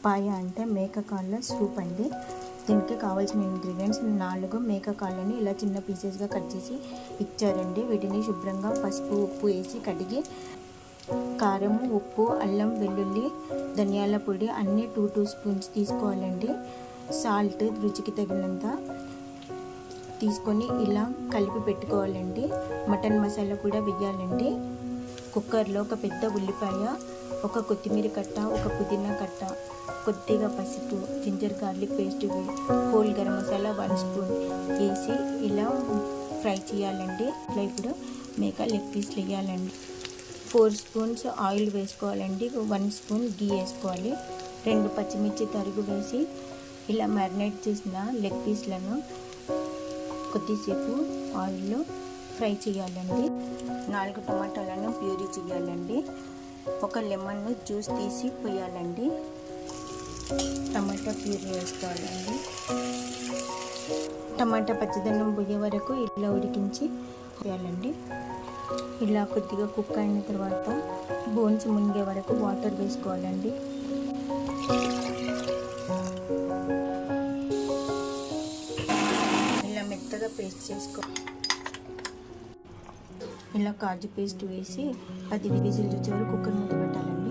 పాయ అంటే మేక కాళ్ళ సూప్ అండి. దీనికి కావాల్సిన ఇంగ్రీడియంట్స్ 4 మేక కాళ్ళని ఇలా చిన్న పీసెస్గా కట్ చేసి ఇచ్చారండి. వీటిని శుభ్రంగా పసుపు ఉప్పు వేసి కడిగి కారం ఉప్పు అల్లం వెల్లుల్లి ధనియాల పొడి అన్నీ 2 స్పూన్స్ తీసుకోవాలండి. సాల్ట్ రుచికి తగినంత తీసుకొని ఇలా కలిపి పెట్టుకోవాలండి. మటన్ మసాలా కూడా వేయాలండి. కుక్కర్లో ఒక పెద్ద ఉల్లిపాయ, ఒక కొత్తిమీర కట్ట, ఒక పుదీనా కట్ట, కొద్దిగా పసుపు, ginger garlic paste, whole garam masala 1 spoon వేసి ఇలా ఫ్రై చేయాలండి. ఇలా ఇప్పుడు మేక లెగ్ పీస్లు వేయాలండి. 4 స్పూన్స్ ఆయిల్ వేసుకోవాలండి. 1 స్పూన్ గీ వేసుకోవాలి. 2 పచ్చిమిర్చి తరుగు వేసి ఇలా మ్యారినేట్ చేసిన లెగ్ పీస్లను కొద్దిసేపు ఆయిల్లో ఫ్రై చేయాలండి. 4 టమాటాలను ప్యూరీ చేయాలండి. ఒక లెమన్ జ్యూస్ తీసి పోయాలండి. టమాటా ప్యూరీ వేసుకోవాలండి. టమాటా పచ్చదనం పోయే వరకు ఇలా ఉడికించి వేయాలండి. ఇలా కొద్దిగా కుక్ అయిన తర్వాత బోన్స్ మునిగే వరకు వాటర్ వేసుకోవాలండి. ఇలా మెత్తగా పేస్ట్ చేసుకో. ఇలా కాజు పేస్ట్ వేసి 10 విజిల్స్ వచ్చే వరకు కుక్కర్ మూత పెట్టాలండి.